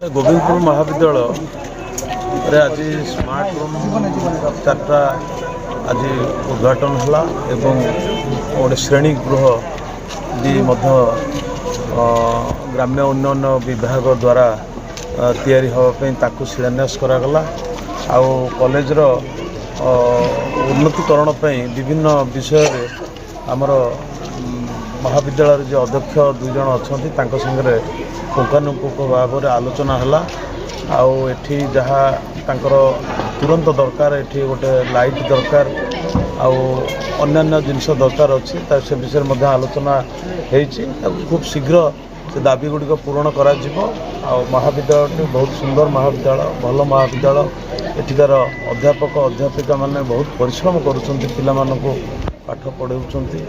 गोविंदपुर महाविद्यालय रे आज स्मार्ट रूम चार्टा आज उद्घाटन है एवं गोटे श्रेणी गृह भी ग्राम्य उन्नयन विभाग द्वारा तैयारी हाँपी शिलान्यास करागला आउ कॉलेजर उन्नतीकरण विभिन्न विषय आमर महाविद्यालय जो अध्यक्ष दुई जन अच्छा सागर पुंखानुपुंख भाव में आलोचना है आठी जहाँ तांकर तुरंत दरकार ये गोटे लाइट दरकार अन्य जिनस दरकार अच्छी से विषय में आलोचना होती खूब शीघ्र से दाबी गुड़िक पूरण करा महाविद्यालय बहुत सुंदर महाविद्यालय भल महाविद्यालय एठिकार अध्यापक अध्यापिका माने बहुत परिश्रम करुछंती पिला मानकु पाठ पढ़ाउछंती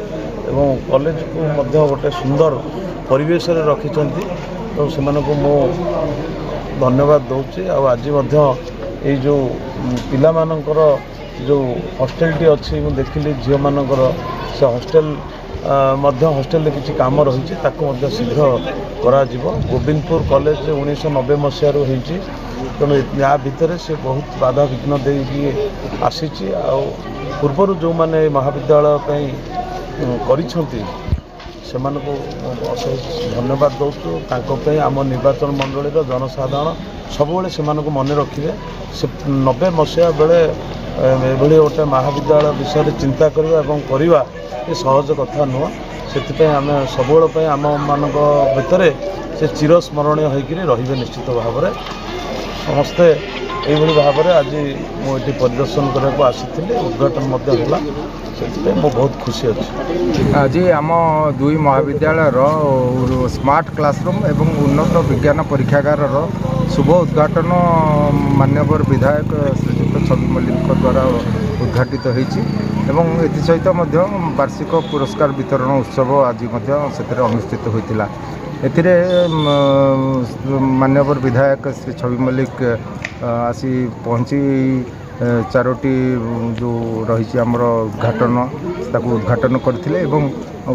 एवं कॉलेज को मध्य गोटे सुंदर परिवेश रे रखिछंती तो सेमानकु मो धन्यवाद दउछि आज ये जो पिला मानकर जो हॉस्टेलटी अच्छी मुझे देखिली झील मानकर से हॉस्टेल हॉस्टेल किसी काम रही शीघ्र करा गोविंदपुर कॉलेज 1990 मसीह होती तेणु या भितर से बहुत बाधा विघ्न देकी आसी पूर्वर जो मैंने महाविद्यालय करिसेंती से धन्यवाद दौचु आम निर्वाचन मंडल जनसाधारण सब से मन रखिए से 90 मसीहा बेले एभली गोटे महाविद्यालय विषय चिंता करवा ये सहज कथा नुह से आम सब आम मान भितर से चिरस्मरणीय होकर रे निश्चित भाव में समस्ते यही भाव में आज मुझे परिदर्शन करने को आसी उद्घाटन से बहुत खुशी अच्छी। आज आम दुई महाविद्यालय स्मार्ट क्लासरूम एवं उन्नत विज्ञान परीक्षागार शुभ उद्घाटन माननीय विधायक श्रीजुक्त छवि मल्लिक द्वारा उद्घाटित होती सहित वार्षिक पुरस्कार वितरण उत्सव आज से अनुष्ठित होता माननीय विधायक श्री छवि मल्लिक आसी पहुँची चारोटी जो रही आमर उद्घाटन करथिले एवं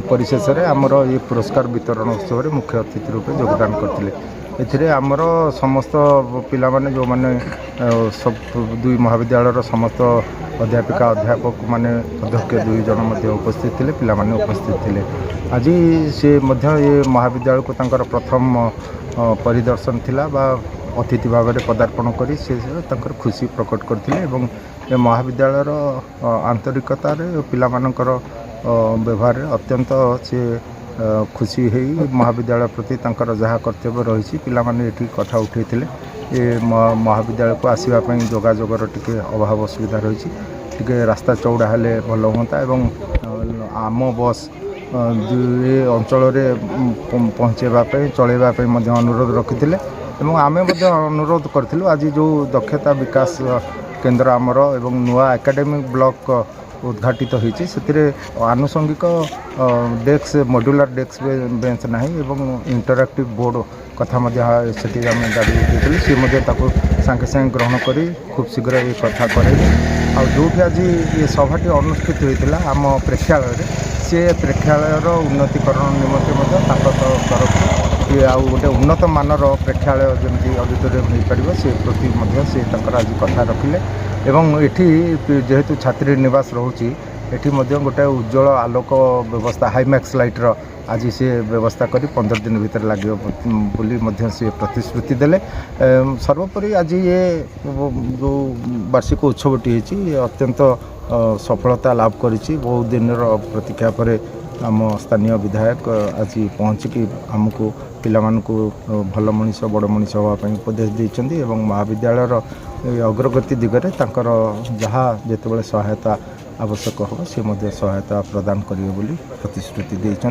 परिशेष में आमर ये पुरस्कार वितरण उत्सव में मुख्य अतिथि रूपे योगदान करथिले आमर समस्त पिला माने जो माने सब दुई महाविद्यालय समस्त अध्यापिका अध्यापक माने अध्यक्ष दुई जन उपस्थित थे पिला माने उपस्थित थे आज से ये महाविद्यालय को तांकर प्रथम परिदर्शन थिला बा अतिथि भाव में पदार्पण कर खुशी प्रकट करते महाविद्यालयर आंतरिकतार पिला मानकर व्यवहार अत्यंत से खुशी है महाविद्यालय प्रति जहाँ कर्तव्य रही पिला माने एठी कथा उठे ये महाविद्यालय को आसवाई जोगाजोगर टी अभाव असुविधा रही टी रास्ता चौड़ा हेले भल हाँ एवं आम बस ये अंचल पहुँचेवाई चलैवाई अनुरोध रखी आमे अनुरोध करूँ आज जो दक्षता विकास केंद्र आमर एवं नुआ एकेडमिक ब्लॉक उद्घाटित होती से आनुषंगिक डेस्क मॉड्यूलर डेस्क बेंच ना एवं इंटरैक्टिव बोर्ड कथा से दाबी उठे सी सागे सागे ग्रहण कर खूब शीघ्र ये कथा करे जो आज ये सभाटी अनुष्ठित होता आम प्रेक्षालय से प्रेक्षालयर उन्नतीकरण निमंत्रण तरफ ये आउ गोटे उन्नत मानर प्रेक्षालय जमी ऑडिटोरियम हो पार से प्रति से आज कथा रखिले एवं एठी जेहेतु छात्री निवास रोची एठी गोटे उज्जवल आलोक व्यवस्था हाईमैक्स लाइटर आज से व्यवस्था करी 15 दिन भीतर लगे बोली से प्रतिश्रुति देले सर्वोपरि आज ये जो वार्षिक उत्सवटी होती अत्यंत सफलता लाभ करी बहुत दिन प्रतीक्षा पर आम स्थानीय विधायक आज पहुँचिकी आमको पिला मानकु भल मनीष बड़ मनीष होगापी उपदेश देते महाविद्यालयर अग्रगति दिगरे तांकर जहाँ जितेबाला सहायता आवश्यक हो सी सहायता प्रदान करेंगे बोली प्रतिश्रुति देते।